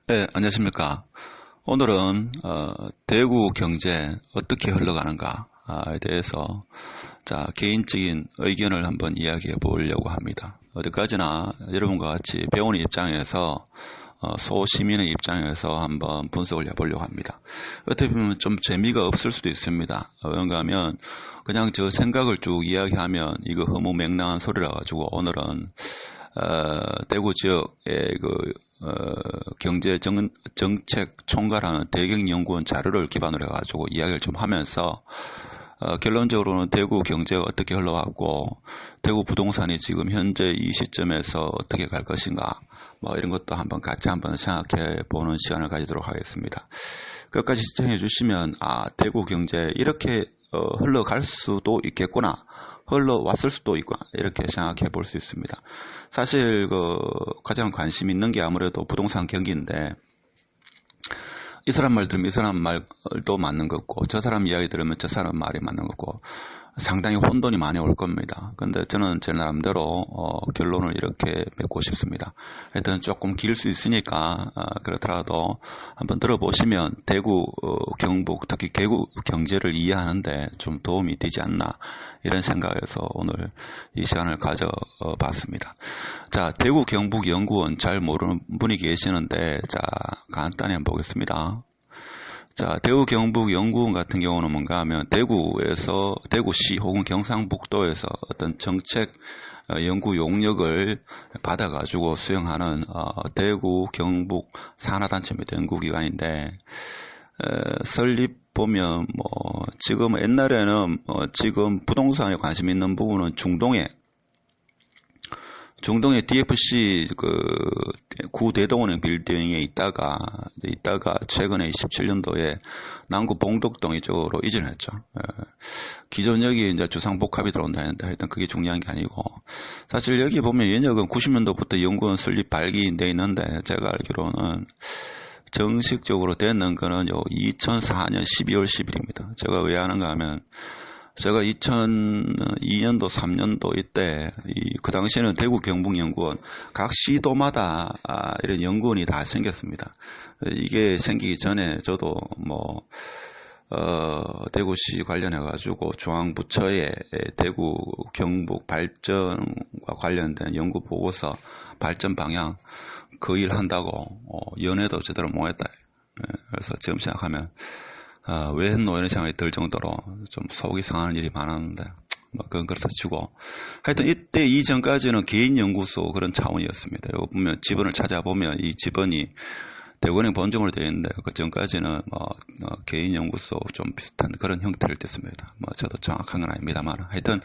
네, 안녕하십니까. 오늘은 대구 경제 어떻게 흘러가는가에 대해서 개인적인 의견을 한번 이야기해 보려고 합니다. 어디까지나 여러분과 같이 배우는 입장에서 소시민의 입장에서 한번 분석을 해보려고 합니다. 어떻게 보면 좀 재미가 없을 수도 있습니다. 왜냐하면 그냥 저 생각을 쭉 이야기하면 이거 허무맹랑한 소리라 가지고 오늘은 대구 지역의 경제 정책 총괄하는 대경연구원 자료를 기반으로 해가지고 이야기를 좀 하면서 결론적으로는 대구 경제가 어떻게 흘러왔고 대구 부동산이 지금 현재 이 시점에서 어떻게 갈 것인가 이런 것도 같이 한번 생각해 보는 시간을 가지도록 하겠습니다. 끝까지 시청해 주시면 대구 경제 이렇게 흘러갈 수도 있겠구나, 흘러왔을 수도 있구나, 이렇게 생각해 볼 수 있습니다. 사실 가장 관심 있는 게 아무래도 부동산 경기인데, 이 사람 말 들으면 이 사람 말도 맞는 거고, 저 사람 이야기 들으면 저 사람 말이 맞는 거고, 상당히 혼돈이 많이 올 겁니다. 근데 저는 제 나름대로 결론을 이렇게 맺고 싶습니다. 하여튼 조금 길 수 있으니까 그렇더라도 한번 들어보시면 대구, 경북, 특히 대구 경제를 이해하는데 좀 도움이 되지 않나, 이런 생각에서 오늘 이 시간을 가져봤습니다. 대구 경북 연구원 잘 모르는 분이 계시는데 간단히 한번 보겠습니다. 대구 경북 연구원 같은 경우는 뭔가 하면 대구시 혹은 경상북도에서 어떤 정책 연구 용역을 받아가지고 수행하는 대구 경북 산하단체입니다. 연구기관인데, 설립 보면 지금 옛날에는 지금 부동산에 관심 있는 부분은 중동에 DFC 구대동은행 빌딩에 있다가 최근에 27년도에 남구 봉덕동 이쪽으로 이전했죠. 기존 여기 이제 주상복합이 들어온다 했는데 하여튼 그게 중요한 게 아니고, 사실 여기 보면 연역은 90년도부터 연구원 설립 발기돼 있는데 제가 알기로는 정식적으로 되는 거는 2004년 12월 10일입니다. 제가 왜 하는가 하면, 제가 2002년도, 3년도 이때, 그 당시에는 대구 경북연구원, 각 시도마다, 이런 연구원이 다 생겼습니다. 이게 생기기 전에 저도 대구시 관련해가지고 중앙부처에 대구 경북 발전과 관련된 연구 보고서 발전 방향 그 일 한다고, 연애도 제대로 못했다. 그래서 지금 생각하면, 왜 했노? 이런 생각이 들 정도로 좀 속이 상하는 일이 많았는데, 그건 그렇다 치고. 하여튼 이때 이전까지는 개인연구소 그런 차원이었습니다. 이거 보면 지번을 찾아보면 이 지번이 대구은행 본점으로 되어 있는데, 그 전까지는 개인연구소 좀 비슷한 그런 형태를 냈습니다. 저도 정확한 건 아닙니다만. 하여튼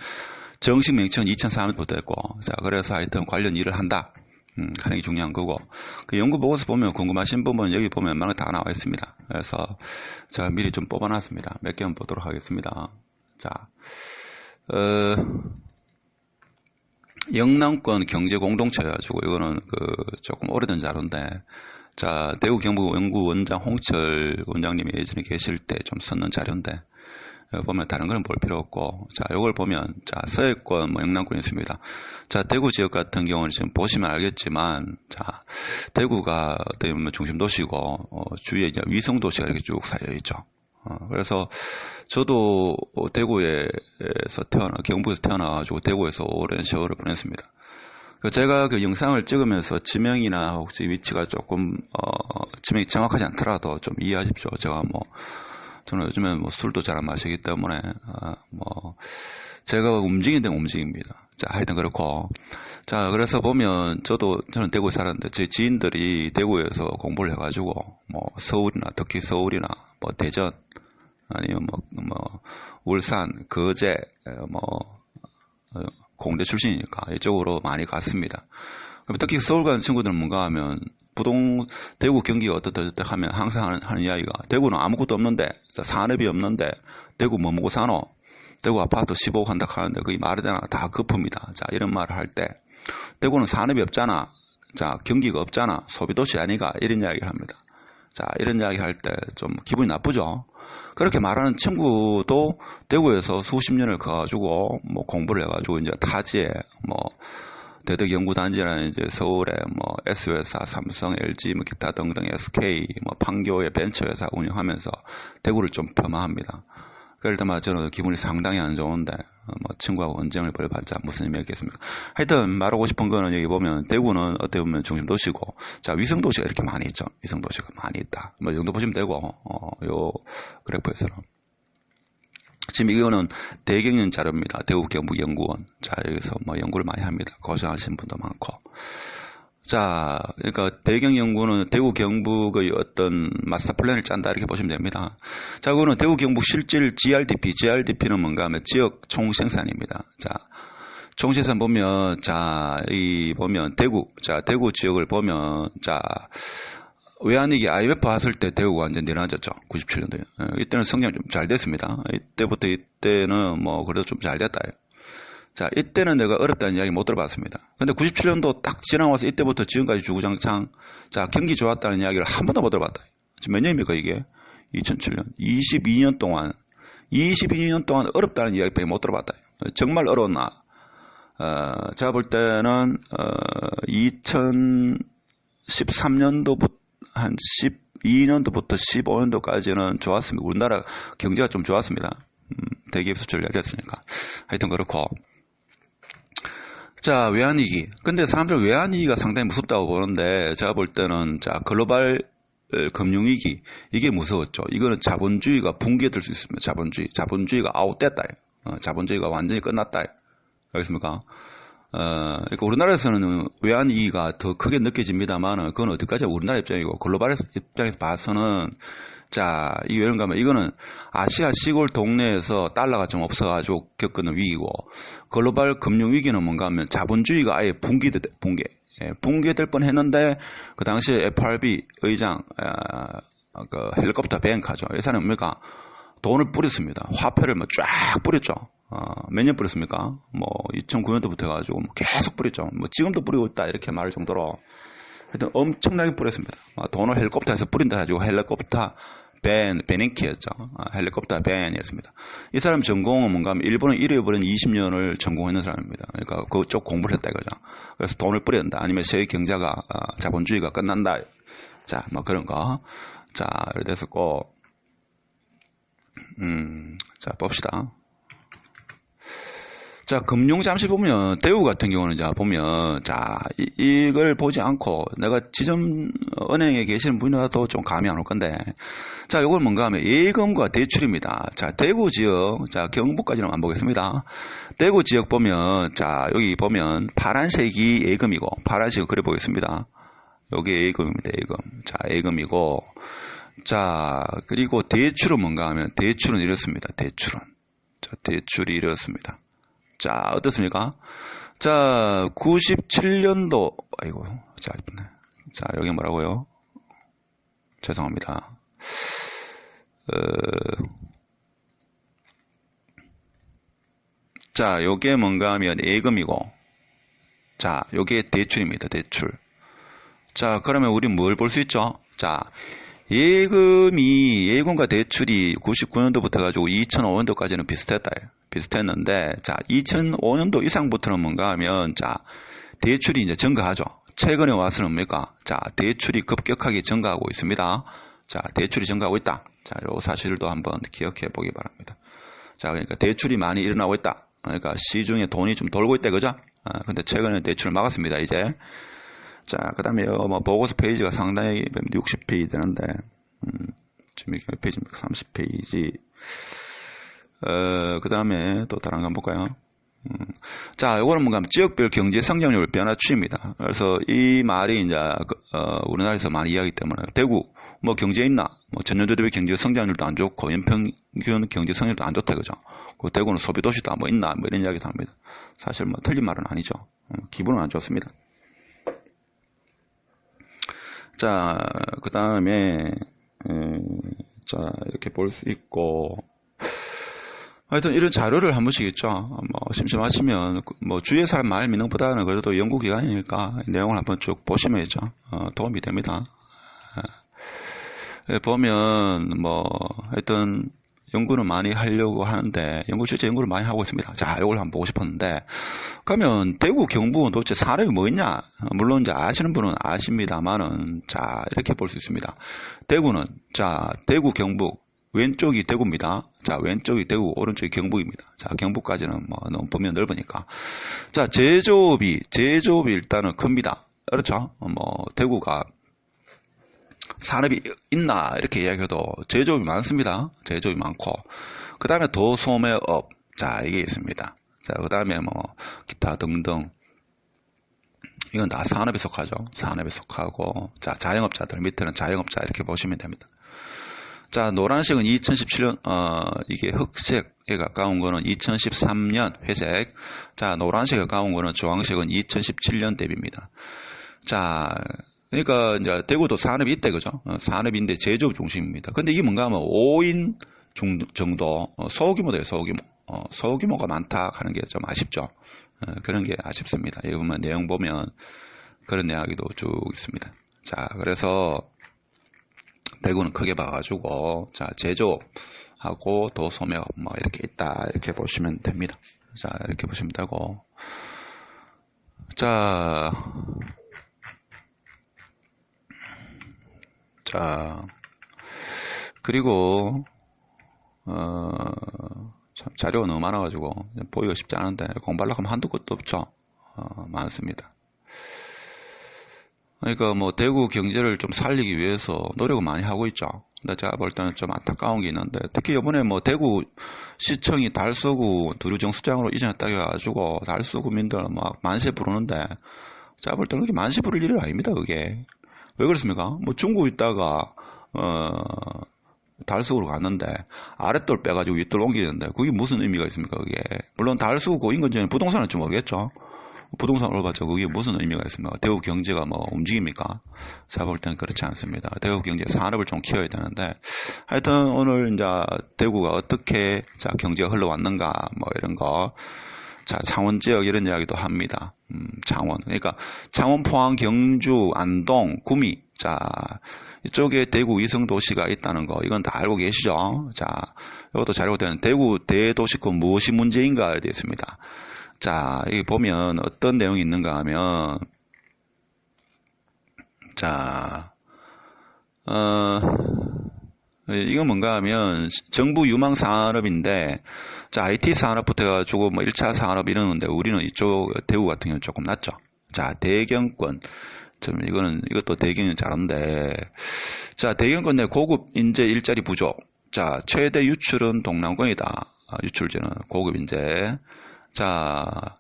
정식 명칭은 2004년부터 했고, 그래서 하여튼 관련 일을 한다. 하는 게 중요한 거고, 그 연구 보고서 보면 궁금하신 부분 여기 보면 웬만한 다 나와 있습니다. 그래서 제가 미리 좀 뽑아놨습니다. 몇 개만 보도록 하겠습니다. 영남권 경제 공동체여가지고 이거는 조금 오래된 자료인데, 대구 경북 연구원장 홍철 원장님이 예전에 계실 때 좀 썼는 자료인데, 보면 다른 건 볼 필요 없고, 요걸 보면, 서해권, 영남권이 있습니다. 대구 지역 같은 경우는 지금 보시면 알겠지만, 대구가 어떻게 보면 중심 도시고, 주위에 이제 위성 도시가 이렇게 쭉 쌓여 있죠. 그래서 저도 대구에서 경북에서 태어나가지고 대구에서 오랜 세월을 보냈습니다. 제가 그 영상을 찍으면서 지명이나 혹시 위치가 조금, 지명이 정확하지 않더라도 좀 이해하십시오. 저는 요즘에 술도 잘 안 마시기 때문에, 제가 움직이는 데는 움직입니다. 하여튼 그렇고. 그래서 보면, 저는 대구에 살았는데, 제 지인들이 대구에서 공부를 해가지고, 서울이나, 특히 서울이나, 대전, 아니면 울산, 거제, 공대 출신이니까, 이쪽으로 많이 갔습니다. 특히 서울 가는 친구들은 뭔가 하면, 대구 경기가 어떻다 하면 항상 하는 이야기가, 대구는 아무것도 없는데, 산업이 없는데, 대구 뭐 먹고 사노? 대구 아파트 15억 한다 하는데, 그게 말이 되나? 다 거품이다. 이런 말을 할 때, 대구는 산업이 없잖아. 경기가 없잖아. 소비도시 아니가? 이런 이야기를 합니다. 이런 이야기 할 때 좀 기분이 나쁘죠? 그렇게 말하는 친구도 대구에서 수십 년을 가가지고, 공부를 해가지고, 이제 타지에, 대덕연구단지라는 이제 서울의 뭐 S회사, 삼성, LG, 뭐 기타 등등 SK, 뭐 판교의 벤처회사 운영하면서 대구를 좀 폄하합니다. 그럴 때마다 저는 기분이 상당히 안 좋은데 뭐 친구하고 언쟁을 벌여봤자 무슨 의미가 있겠습니까? 하여튼 말하고 싶은 거는 여기 보면 대구는 어떻게 보면 중심 도시고, 자 위성 도시가 이렇게 많이 있죠. 위성 도시가 많이 있다. 뭐 이 정도 보시면 되고, 요 그래프에서는 지금 이거는 대경련 자료입니다. 대구경북연구원. 자 여기서 뭐 연구를 많이 합니다. 고생하시는 분도 많고. 자, 그러니까 대경 연구는 대구 경북의 어떤 마스터 플랜을 짠다 이렇게 보시면 됩니다. 자, 그거는 대구 경북 실질 GRDP는 뭔가 하면 지역 총생산입니다. 자, 총생산 보면, 자, 이 보면 대구 지역을 보면, 자, 외환위기 IMF 왔을 때 대구가 완전 내려앉았죠. 97년도에. 이때는 성장이 좀 잘 됐습니다. 이때는 뭐 그래도 좀 잘 됐다. 자, 이때는 내가 어렵다는 이야기 못 들어봤습니다. 근데 97년도 딱 지나와서 이때부터 지금까지 주구장창, 자, 경기 좋았다는 이야기를 한 번도 못 들어봤다. 지금 몇 년입니까, 이게? 2007년. 22년 동안 어렵다는 이야기밖에 못 들어봤다. 정말 어려웠나? 제가 볼 때는, 2013년도부터, 한 12년도부터 15년도까지는 좋았습니다. 우리나라 경제가 좀 좋았습니다. 대기업 수출을 열렸으니까. 하여튼 그렇고. 자, 외환위기. 근데 사람들 외환위기가 상당히 무섭다고 보는데, 제가 볼 때는, 자, 글로벌 금융위기. 이게 무서웠죠. 이거는 자본주의가 붕괴될 수 있습니다. 자본주의가 아웃됐다. 자본주의가 완전히 끝났다. 알겠습니까? 그러니까 우리나라에서는 외환위기가 더 크게 느껴집니다만, 그건 어디까지 우리나라 입장이고, 글로벌 입장에서 봐서는, 자, 이 왜 그런가 하면 이거는 아시아 시골 동네에서 달러가 좀 없어가지고 겪는 위기고, 글로벌 금융 위기는 뭔가 하면 자본주의가 아예 붕괴될 뻔 했는데, 그 당시에 FRB 의장, 그 헬리콥터 뱅크죠. 이 사람은 뭡니까? 돈을 뿌렸습니다. 화폐를 뭐 쫙 뿌렸죠. 몇 년 뿌렸습니까? 뭐 2009년도부터 해가지고 뭐 계속 뿌렸죠. 뭐 지금도 뿌리고 있다 이렇게 말할 정도로 하여튼 엄청나게 뿌렸습니다. 돈을 헬리콥터에서 뿌린다 해가지고 헬리콥터 베닝키였죠. 헬리콥터 벤이었습니다. 이 사람 전공은 뭔가 하면 일본은 잃어버린 20년을 전공했는 사람입니다. 그러니까 그쪽 공부를 했다 이거죠. 그래서 돈을 뿌린다. 아니면 세계 경제가 자본주의가 끝난다. 자, 뭐 그런 거. 자, 이렇게 됐었고, 자 봅시다. 자, 금융 잠시 보면, 대우 같은 경우는, 자, 보면, 자, 이걸 보지 않고, 내가 지점 은행에 계시는 분이라도 좀 감이 안 올 건데, 자, 이걸 뭔가 하면 예금과 대출입니다. 자, 대구 지역, 자, 경북까지는 안 보겠습니다. 대구 지역 보면, 자, 여기 보면, 파란색이 예금이고, 파란색을 그려보겠습니다. 여기 예금입니다, 예금. 자, 예금이고, 자, 그리고 대출은 뭔가 하면, 대출은 이렇습니다, 대출은. 자, 대출이 이렇습니다. 자, 어떻습니까? 자, 97년도, 아이고, 자, 여기 뭐라고요? 죄송합니다. 자, 요게 뭔가 하면 예금이고, 자, 요게 대출입니다, 대출. 자, 그러면 우리 뭘 볼 수 있죠? 자, 예금과 대출이 99년도부터 해가지고 2005년도까지는 비슷했는데, 자, 2005년도 이상부터는 뭔가 하면, 자, 대출이 이제 증가하죠. 최근에 와서는 뭡니까? 자, 대출이 급격하게 증가하고 있습니다. 자, 대출이 증가하고 있다. 자, 요 사실도 한번 기억해 보기 바랍니다. 자, 그러니까 대출이 많이 일어나고 있다. 그러니까 시중에 돈이 좀 돌고 있다, 그죠? 근데 최근에 대출을 막았습니다, 이제. 자, 그 다음에 뭐 보고서 페이지가 상당히 60페이지 되는데, 지금 몇 페이지입니까? 30페이지. 그 다음에 또 다른 거 한번 볼까요? 자, 요거는 뭔가 지역별 경제 성장률 변화 추이입니다. 그래서 이 말이 이제 우리나라에서 많이 이야기 때문에 대구 뭐 경제 있나? 뭐 전년도 대비 경제 성장률도 안 좋고 연평균 경제 성장률도 안 좋다, 그죠? 그 대구는 소비 도시다 뭐 있나? 뭐 이런 이야기도 합니다. 사실 뭐 틀린 말은 아니죠. 기분은 안 좋습니다. 자, 그 다음에 자, 이렇게 볼 수 있고, 하여튼 이런 자료를 한 번씩 있죠. 뭐 심심하시면 뭐 주위에 사람 말 믿는 것보다는 그래도 연구기관이니까 내용을 한번 쭉 보시면 있죠. 도움이 됩니다. 보면 뭐 하여튼 연구는 많이 하려고 하는데, 실제 연구를 많이 하고 있습니다. 자, 이걸 한번 보고 싶었는데, 그러면 대구, 경북은 도대체 산업이 뭐 있냐? 물론 이제 아시는 분은 아십니다만은, 자, 이렇게 볼 수 있습니다. 대구는, 자, 대구, 경북, 왼쪽이 대구입니다. 자, 왼쪽이 대구, 오른쪽이 경북입니다. 자, 경북까지는 뭐 너무 범위가 넓으니까. 자, 제조업이 일단은 큽니다. 그렇죠? 뭐, 대구가 산업이 있나 이렇게 이야기해도 제조업이 많습니다. 제조업이 많고 그 다음에 도소매업, 자, 이게 있습니다. 자, 그 다음에 뭐 기타 등등, 이건 다 산업에 속하죠. 산업에 속하고, 자, 자영업자들 밑에는 자영업자 이렇게 보시면 됩니다. 자, 노란색은 2017년 이게 흑색에 가까운 거는 2013년 회색, 자, 노란색에 가까운 거는 주황색은 2017년 대비입니다. 자, 그러니까 이제 대구도 산업이 있대, 그죠? 산업인데 제조업 중심입니다. 근데 이게 뭔가 하면 5인 정도, 소규모돼요, 소규모. 소규모가 많다 하는 게 좀 아쉽죠. 그런 게 아쉽습니다. 여기 보면 내용 보면 그런 이야기도 쭉 있습니다. 자, 그래서 대구는 크게 봐가지고, 자, 제조업하고 도소매업 뭐 이렇게 있다, 이렇게 보시면 됩니다. 자, 이렇게 보시면 되고, 자, 그리고 참 자료가 너무 많아가지고 보기가 쉽지 않은데 공부하려고 하면 한두 것도 없죠. 많습니다. 그러니까 뭐 대구 경제를 좀 살리기 위해서 노력을 많이 하고 있죠. 근데 제가 볼 때는 좀 안타까운 게 있는데, 특히 이번에 뭐 대구 시청이 달서구 두류정수장으로 이전했다고 해가지고 달서구민들 막 만세 부르는데, 제가 볼 때는 그렇게 만세 부를 일이 아닙니다. 그게 왜 그렇습니까? 뭐 중국 있다가 달서구로 갔는데 아랫돌 빼가지고 윗돌 옮기는데 그게 무슨 의미가 있습니까? 그게 물론 달서구 인근지는 부동산은 좀 모르겠죠. 부동산 올봤자 그게 무슨 의미가 있습니까? 대구 경제가 뭐 움직입니까? 제가 볼 때는 그렇지 않습니다. 대구 경제 산업을 좀 키워야 되는데, 하여튼 오늘 이제 대구가 어떻게 자 경제가 흘러왔는가 뭐 이런 거, 자, 창원 지역 이런 이야기도 합니다. 창원. 그러니까 창원, 포항, 경주, 안동, 구미. 자, 이쪽에 대구 위성 도시가 있다는 거, 이건 다 알고 계시죠? 자, 이것도 잘 알고 되는 대구 대도시권 무엇이 문제인가에 되어 있습니다. 자, 여기 보면 어떤 내용이 있는가 하면, 자, 이건 뭔가 하면 정부 유망 산업인데, 자, IT 산업부터 해가지고 뭐 1차 산업 이러는데 우리는 이쪽 대구 같은 경우는 조금 낮죠. 자, 대경권. 이것도 대경은 잘하는데, 자, 대경권 내 고급 인재 일자리 부족. 자, 최대 유출은 동남권이다. 유출제는 고급 인재. 자,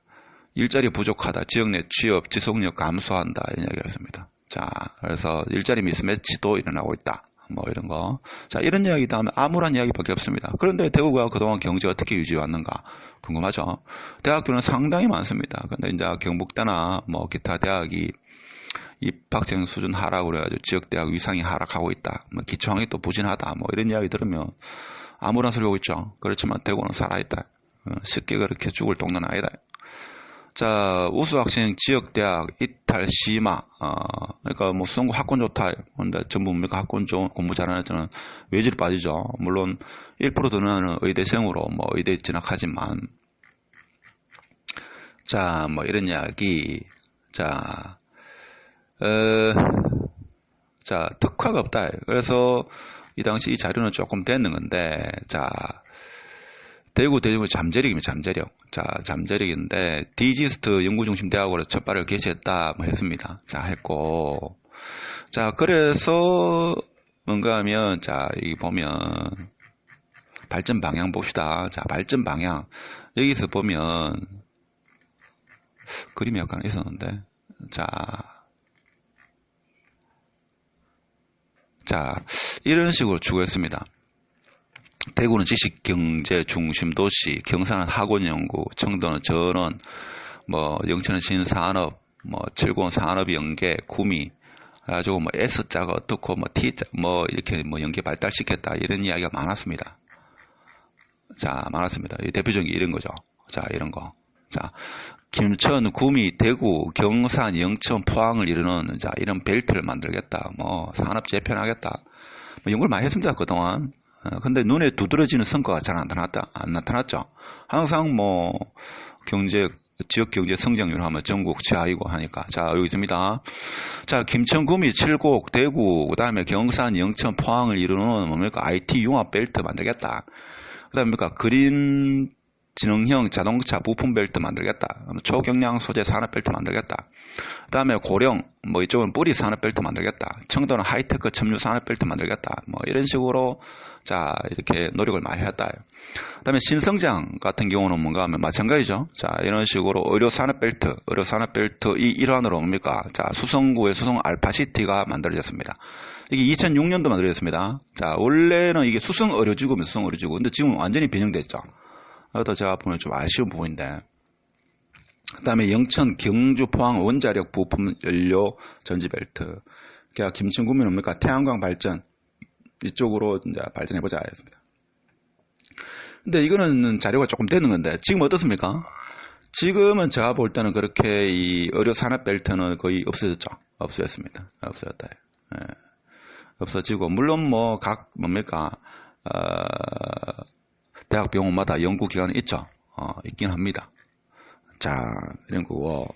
일자리 부족하다. 지역 내 취업 지속력 감소한다. 이런 이야기가 있습니다. 자, 그래서 일자리 미스매치도 일어나고 있다. 뭐 이런 거. 자, 이런 이야기다 하면 암울한 이야기밖에 없습니다. 그런데 대구가 그동안 경제가 어떻게 유지해왔는가 궁금하죠. 대학교는 상당히 많습니다. 근데 이제 경북대나 뭐 기타 대학이 입학생 수준 하락으로 해가지고 지역대학 위상이 하락하고 있다. 뭐 기초학력이 또 부진하다. 뭐 이런 이야기 들으면 암울한 소리 오고 있죠. 그렇지만 대구는 살아있다. 쉽게 그렇게 죽을 동네는 아니다. 자, 우수 학생 지역대학 이탈 심화. 그러니까 뭐 수능고 학권 좋다. 근데 전부 뭡니까? 학권 좋은 공부 잘하는 애들은 외지로 빠지죠. 물론 1% 드는 의대생으로 뭐 의대 진학하지만, 자, 뭐 이런 이야기. 자, 자, 특화가 없다. 그래서 이 당시 이 자료는 조금 됐는 건데, 자, 대구 잠재력입니다. 잠재력. 자, 잠재력인데 디지스트 연구중심 대학으로 첫 발을 개시했다 뭐 했습니다. 자, 했고, 자, 그래서 뭔가 하면, 자, 여기 보면 발전 방향 봅시다. 자, 발전 방향 여기서 보면 그림이 약간 있었는데, 자, 이런 식으로 추구했습니다. 대구는 지식경제 중심 도시, 경산은 학원연구, 청도는 전원, 뭐 영천은 신산업, 뭐 칠곡은 산업연계, 구미, 그래가지고 뭐 S자가 어떻고 뭐 T자, 뭐 이렇게 뭐 연계 발달시켰다 이런 이야기가 많았습니다. 자, 많았습니다. 대표적인 게 이런 거죠. 자, 이런 거. 자, 김천, 구미, 대구, 경산, 영천, 포항을 이루는 자 이런 벨트를 만들겠다. 뭐 산업 재편하겠다. 뭐 연구를 많이 했습니다. 그동안. 근데 눈에 두드러지는 성과가 잘 안 나타났죠. 항상 뭐 지역 경제 성장률 하면 전국 최하위고 하니까. 자, 여기 있습니다. 자, 김천, 구미, 칠곡, 대구, 그 다음에 경산, 영천, 포항을 이루는 뭡니까? IT 융합 벨트 만들겠다. 그 다음에 뭡니까? 그린 지능형 자동차 부품 벨트 만들겠다. 초경량 소재 산업 벨트 만들겠다. 그 다음에 고령, 뭐 이쪽은 뿌리 산업 벨트 만들겠다. 청도는 하이테크 첨유 산업 벨트 만들겠다. 뭐 이런 식으로 자, 이렇게 노력을 많이 했다. 그 다음에 신성장 같은 경우는 뭔가 하면 마찬가지죠. 자, 이런 식으로 의료 산업 벨트, 이 일환으로 뭡니까? 자, 수성구의 수성 알파시티가 만들어졌습니다. 이게 2006년도 만들어졌습니다. 자, 원래는 이게 수성 의료지구면 수성 의료지구. 근데 지금 완전히 변형됐죠. 이것도 제가 보면 좀 아쉬운 부분인데. 그 다음에 영천, 경주, 포항 원자력 부품 연료 전지 벨트. 그러니까 김천구면 뭡니까? 태양광 발전. 이쪽으로 이제 발전해보자 했습니다. 근데 이거는 자료가 조금 되는 건데, 지금 어떻습니까? 지금은 제가 볼 때는 그렇게 이 의료 산업 벨트는 거의 없어졌죠. 없어졌습니다. 없어졌다. 예. 없어지고, 물론 뭐, 대학 병원마다 연구기관이 있죠. 있긴 합니다. 자, 이런 거고.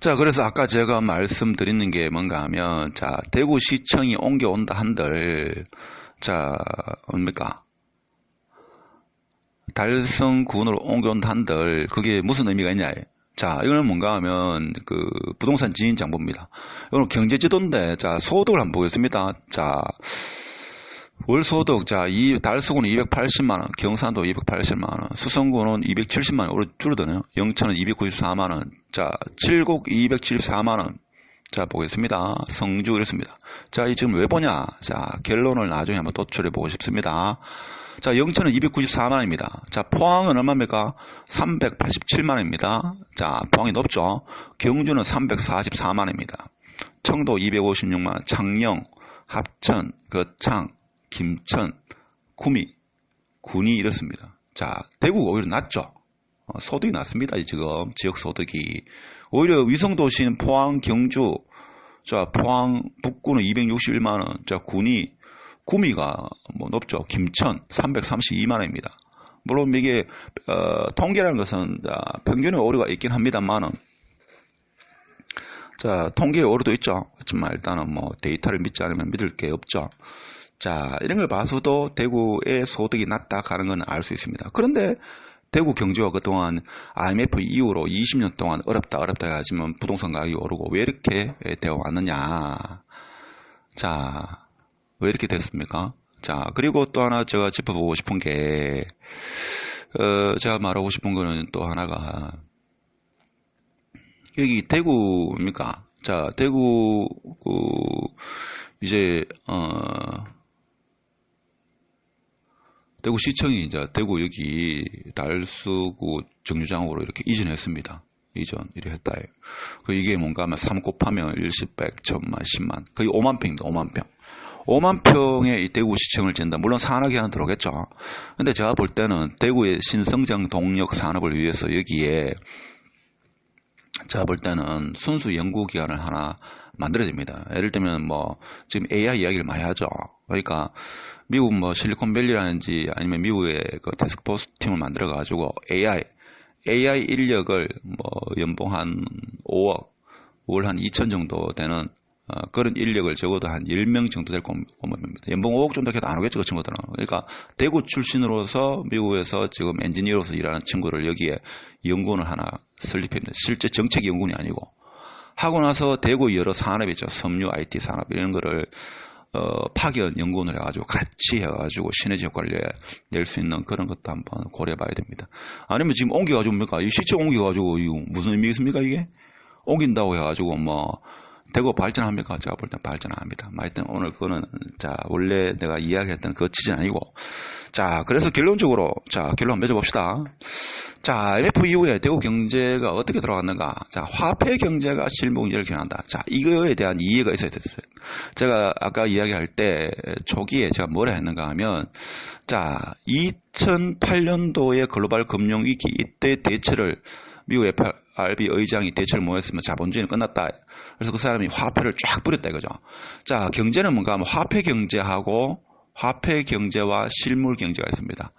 자, 그래서 아까 제가 말씀드리는 게 뭔가 하면, 자, 대구시청이 옮겨온다 한들, 자, 뭡니까? 달성군으로 옮겨온다 한들, 그게 무슨 의미가 있냐? 자, 이거는 뭔가 하면, 부동산 지인 정보입니다. 이거는 경제지도인데, 자, 소득을 한번 보겠습니다. 자, 월소득, 자, 달서구는 280만원, 경산도 280만원, 수성구는 270만원, 줄어드네요. 영천은 294만원, 자, 칠곡 274만원, 자, 보겠습니다. 성주 이렇습니다. 자, 이 지금 왜 보냐? 자, 결론을 나중에 한번 도출해 보고 싶습니다. 자, 영천은 294만원입니다. 자, 포항은 얼마입니까? 387만원입니다. 자, 포항이 높죠? 경주는 344만원입니다. 청도 256만원, 창녕, 합천, 거창, 김천, 구미, 군이 이렇습니다. 자, 대구가 오히려 낮죠. 소득이 낮습니다. 지금 지역 소득이. 오히려 위성도시인 포항, 경주, 자, 포항 북구는 261만원, 자, 구미가 뭐 높죠. 김천 332만원입니다. 물론 이게 통계라는 것은 평균의 오류가 있긴 합니다만은, 자, 통계의 오류도 있죠. 하지만 일단은 뭐 데이터를 믿지 않으면 믿을 게 없죠. 자, 이런 걸 봐서도 대구의 소득이 낮다 가는 건 알 수 있습니다. 그런데 대구 경제가 그동안 IMF 이후로 20년 동안 어렵다 하지만 부동산 가격이 오르고 왜 이렇게 되어 왔느냐. 자, 왜 이렇게 됐습니까? 자, 그리고 또 하나 제가 짚어보고 싶은 게, 제가 말하고 싶은 거는 또 하나가, 여기 대구입니까? 자, 대구, 이제, 대구시청이 이제 대구 여기 달서구 정류장으로 이렇게 이전했습니다. 이래 했다. 이게 뭔가 하면 3 곱하면 1, 10, 100, 1000만, 10만. 거의 5만 평입니다. 5만 평. 5만 평의 이 대구시청을 짓는다. 물론 산학이 하나 들어오겠죠. 근데 제가 볼 때는 대구의 신성장 동력 산업을 위해서 여기에 제가 볼 때는 순수 연구기관을 하나 만들어야 됩니다. 예를 들면 뭐 지금 AI 이야기를 많이 하죠. 그러니까 미국 뭐 실리콘밸리라든지 아니면 미국의 그 태스크포스 팀을 만들어 가지고 AI 인력을 뭐 연봉 한 5억, 월 한 2천 정도 되는 그런 인력을 적어도 한 10명 정도 될 겁니다. 연봉 5억 정도 해도 안 오겠죠, 그 친구들은. 그러니까 대구 출신으로서 미국에서 지금 엔지니어로서 일하는 친구를 여기에 연구원을 하나 설립합니다. 실제 정책 연구원이 아니고. 하고 나서 대구 여러 산업이 있죠. 섬유, IT 산업 이런 거를 파견 연구원을 해가지고 같이 해가지고 시너지 효과를 낼 수 있는 그런 것도 한번 고려해봐야 됩니다. 아니면 지금 옮겨가지고 뭡니까? 이 시청 옮겨가지고 이거 무슨 의미가 있습니까 이게? 옮긴다고 해가지고 뭐 대구 발전합니까? 제가 볼 땐 발전 안 합니다. 하여튼 오늘 그거는 자 원래 내가 이야기했던 그 취지는 아니고, 자 그래서 결론적으로 자 결론 한번 맺어봅시다. 자, IMF 이후에 대구 경제가 어떻게 돌아갔는가? 자, 화폐 경제가 실무 경제를 겨냥한다. 자, 이거에 대한 이해가 있어야 됐어요. 제가 아까 이야기할 때 초기에 제가 뭐라 했는가 하면, 자, 2008년도의 글로벌 금융위기 이때 대처를 미국 FRB 의장이 대체를 모였으면 자본주의는 끝났다. 그래서 그 사람이 화폐를 쫙 뿌렸다 이거죠. 자, 경제는 뭔가 하면 화폐 경제하고 화폐 경제와 실물 경제가 있습니다.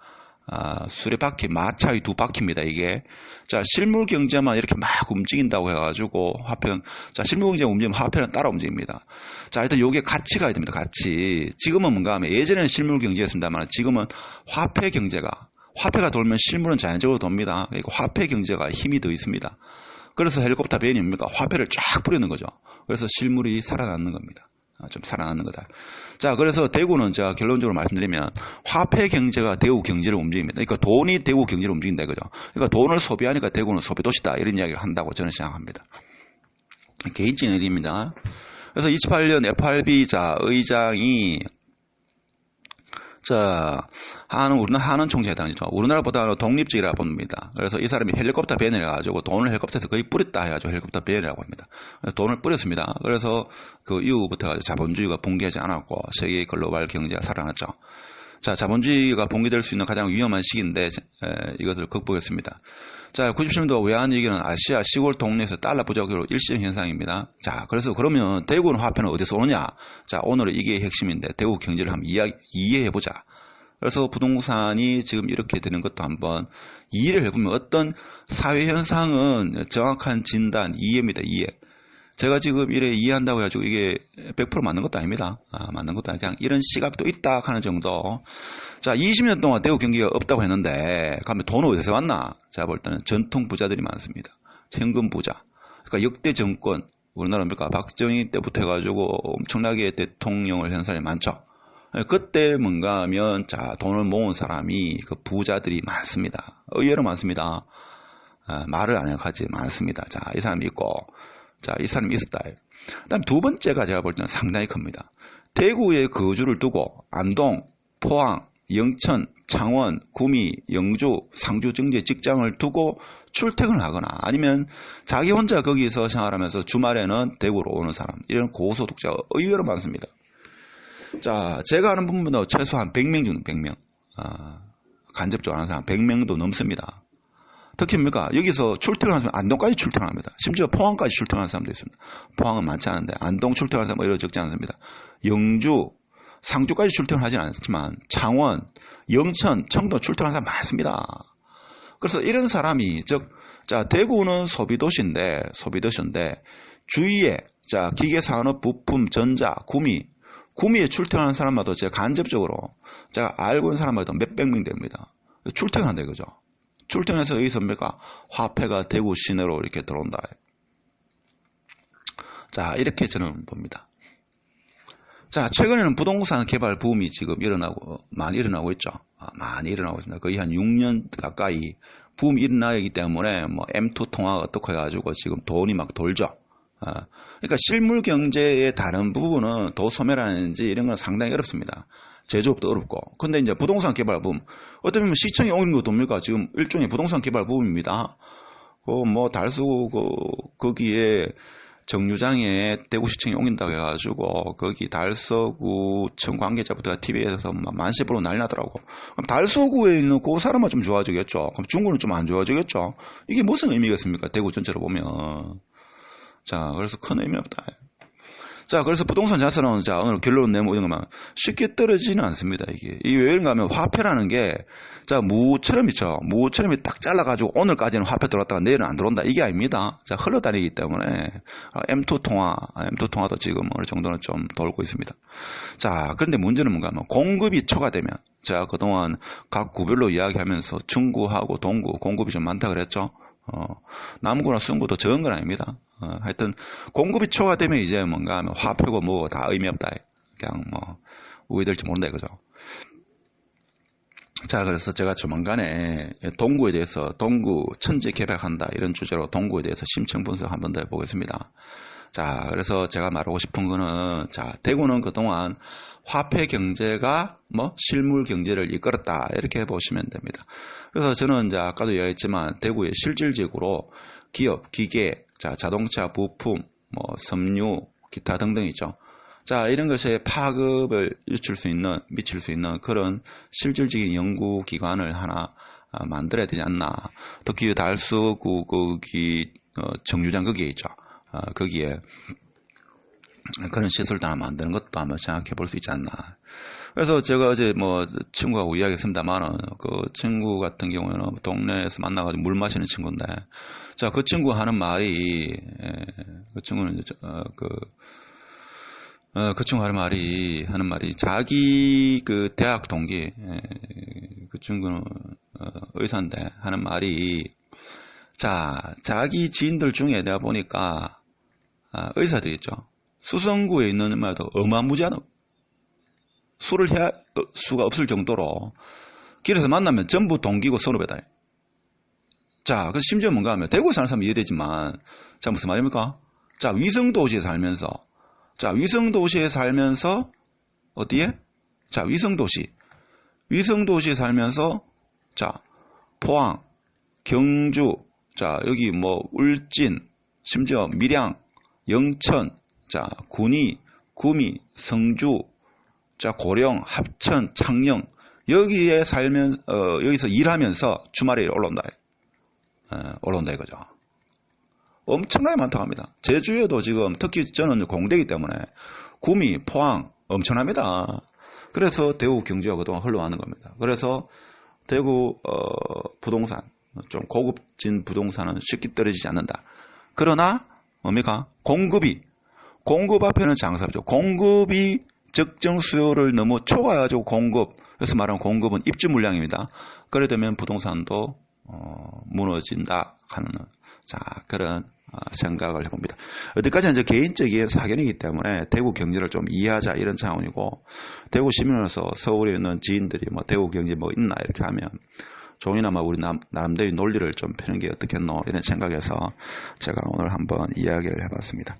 수레바퀴, 마차의 두 바퀴입니다, 이게. 자, 실물 경제만 이렇게 막 움직인다고 해가지고, 자, 실물 경제가 움직이면 화폐는 따라 움직입니다. 자, 일단 요게 가치가 있야 됩니다, 가치. 지금은 뭔가 하면, 예전에는 실물 경제였습니다만, 지금은 화폐 경제가, 화폐가 돌면 실물은 자연적으로 돕니다. 그러니까 화폐 경제가 힘이 더 있습니다. 그래서 헬리콥터 배현이 뭡니까? 화폐를 쫙 뿌리는 거죠. 그래서 실물이 살아나는 겁니다. 좀 살아나는 거다. 자, 그래서 대구는 제가 결론적으로 말씀드리면 화폐 경제가 대구 경제를 움직입니다. 그러니까 돈이 대구 경제를 움직인다 이거죠. 그러니까 돈을 소비하니까 대구는 소비도시다 이런 이야기를 한다고 저는 생각합니다. 개인적인 의견입니다. 그래서 28년 FRB 의장이 우리나라 한원 총재에 해당이죠. 우리나라보다는 독립적이라 봅니다. 그래서 이 사람이 헬리콥터 밴을 해가지고 돈을 헬리콥터에서 거의 뿌렸다 해가지고 헬리콥터 밴이라고 합니다. 그래서 돈을 뿌렸습니다. 그래서 그 이후부터 자본주의가 붕괴하지 않았고 세계 글로벌 경제가 살아났죠. 자, 자본주의가 붕괴될 수 있는 가장 위험한 시기인데 이것을 극복했습니다. 자, 90년도 외환위기는 아시아 시골 동네에서 달러 부족으로 일시적 현상입니다. 자, 그래서 그러면 대구는 화폐는 어디서 오느냐? 자, 오늘은 이게 핵심인데 대구 경제를 한번 이해해보자. 그래서 부동산이 지금 이렇게 되는 것도 한번 이해를 해보면 어떤 사회 현상은 정확한 진단, 이해입니다. 이해. 제가 지금 이래 이해한다고 해가지고 이게 100% 맞는 것도 아닙니다. 맞는 것도 아니고 그냥 이런 시각도 있다 하는 정도. 자, 20년 동안 대구 경기가 없다고 했는데 그러면 돈은 어디서 왔나? 제가 볼 때는 전통 부자들이 많습니다. 현금 부자. 그러니까 역대 정권, 우리나라 뭡니까? 박정희 때부터 해가지고 엄청나게 대통령을 한 사람이 많죠. 그때 뭔가 하면 자, 돈을 모은 사람이 그 부자들이 많습니다. 의외로 많습니다. 말을 안 해가지 많습니다. 자, 이 사람이 있고, 자, 이 사람이 있었다. 그다음 두 번째가 제가 볼 때는 상당히 큽니다. 대구에 거주를 두고 안동, 포항, 영천, 창원, 구미, 영주, 상주 등지에 직장을 두고 출퇴근을 하거나 아니면 자기 혼자 거기서 생활하면서 주말에는 대구로 오는 사람, 이런 고소득자가 의외로 많습니다. 자, 제가 아는 분보다 최소한 100명 정도, 100명. 간접적으로 아는 사람 100명도 넘습니다. 특히 뭡니까? 여기서 출퇴근하는 사람, 안동까지 출퇴근합니다. 심지어 포항까지 출퇴근하는 사람도 있습니다. 포항은 많지 않은데, 안동 출퇴근하는 사람 의외로 적지 않습니다. 영주, 상주까지 출퇴근하진 않지만, 창원, 영천, 청도 출퇴근하는 사람 많습니다. 그래서 이런 사람이, 자, 대구는 소비도시인데, 주위에, 자, 기계산업, 부품, 전자, 구미에 출퇴근하는 사람마다 제가 간접적으로, 제가 알고 있는 사람마다 몇백 명 됩니다. 출퇴근한다 이거죠. 출퇴근해서 여기서 뭡니까? 화폐가 대구 시내로 이렇게 들어온다. 자, 이렇게 저는 봅니다. 자, 최근에는 부동산 개발 붐이 지금 많이 일어나고 있죠. 많이 일어나고 있습니다. 거의 한 6년 가까이 붐이 일어나기 때문에 뭐 M2 통화가 어떻게 해가지고 지금 돈이 막 돌죠. 그러니까 실물 경제의 다른 부분은 더 소멸하는지 이런 건 상당히 어렵습니다. 제조업도 어렵고. 근데 이제 부동산 개발 붐. 어떻게 보면 시청에 오는 것도 뭡니까? 지금 일종의 부동산 개발 붐입니다. 달수, 거기에 정류장에 대구시청이 옮긴다고 해가지고, 거기 달서구청 관계자부터 TV에서 만시보로 난리 나더라고. 그럼 달서구에 있는 그 사람은 좀 좋아지겠죠. 그럼 중구는 좀 안 좋아지겠죠. 이게 무슨 의미겠습니까? 대구 전체로 보면. 자, 그래서 큰 의미 없다. 자, 그래서 부동산 자산은, 자, 오늘 결론 내면 이런 것만 쉽게 떨어지지는 않습니다, 이게. 이게 왜 그런가 하면 화폐라는 게, 자, 무처럼 있죠. 무처럼이 딱 잘라가지고 오늘까지는 화폐 들어왔다가 내일은 안 들어온다. 이게 아닙니다. 자, 흘러다니기 때문에, M2 통화도 지금 어느 정도는 좀 돌고 있습니다. 자, 그런데 문제는 뭔가 하면 공급이 초과되면, 제가 그동안 각 구별로 이야기하면서 중구하고 동구 공급이 좀 많다 그랬죠. 남구나 순구도 적은 건 아닙니다. 하여튼 공급이 초과되면 이제 뭔가 하면 화폐고 뭐 다 의미 없다. 그냥 뭐 우회될지 모른다 이거죠. 자, 그래서 제가 조만간에 동구에 대해서 동구 천지 개발한다 이런 주제로 동구에 대해서 심층 분석 한 번 더 해보겠습니다. 자, 그래서 제가 말하고 싶은 거는, 자, 대구는 그동안 화폐 경제가 실물 경제를 이끌었다 이렇게 보시면 됩니다. 그래서 저는 이제 아까도 이야기했지만 대구에 실질적으로 기업, 기계, 자, 자동차 부품, 섬유, 기타 등등 있죠. 자, 이런 것에 파급을 미칠 수 있는 그런 실질적인 연구기관을 하나 만들어야 되지 않나. 특히 달서구 거기 정류장 거기에 있죠. 거기에 그런 시설도 하나 만드는 것도 한번 생각해 볼 수 있지 않나. 그래서 제가 어제 뭐 친구하고 이야기했습니다만은 그 친구 같은 경우에는 동네에서 만나가지고 물 마시는 친구인데, 자, 그 친구 하는 말이, 그 친구는 그 친구 하는 말이 자기 그 대학 동기, 그 친구는 의사인데 하는 말이, 자, 자기 지인들 중에 내가 보니까 의사들 있죠. 수성구에 있는 말도 어마무지한 술을 해야 수가 없을 정도로 길에서 만나면 전부 동기고 선후배다. 자, 그 심지어 뭔가 하면 대구에 사는 사람은 이해되지만, 자, 무슨 말입니까? 자, 위성도시에 살면서 어디에? 자, 위성도시에 살면서, 자, 포항, 경주, 자, 여기 뭐 울진, 심지어 밀양, 영천, 자, 군위, 구미, 성주, 자, 고령, 합천, 창녕, 여기에 여기서 일하면서 주말에 올라온다 이거죠. 엄청나게 많다고 합니다. 제주에도 지금, 특히 저는 공대이기 때문에 구미, 포항 엄청납니다. 그래서 대구 경주가 그동안 흘러가는 겁니다. 그래서 대구 부동산, 좀 고급진 부동산은 쉽게 떨어지지 않는다. 그러나 뭡니까? 공급 앞에는 장사죠. 공급이 적정 수요를 너무 초과해가지고 그래서 말하는 공급은 입주 물량입니다. 그래 되면 부동산도 무너진다 하는, 자, 그런 생각을 해봅니다. 어디까지는 이제 개인적인 사견이기 때문에 대구 경제를 좀 이해하자 이런 차원이고, 대구 시민으로서 서울에 있는 지인들이 뭐 대구 경제 뭐 있나 이렇게 하면 종이나마 우리 나름대로 논리를 좀 펴는 게 어떻겠노 이런 생각에서 제가 오늘 한번 이야기를 해봤습니다.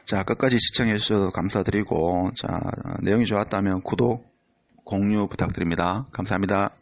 자, 끝까지 시청해 주셔서 감사드리고, 자, 내용이 좋았다면 구독, 공유 부탁드립니다. 감사합니다.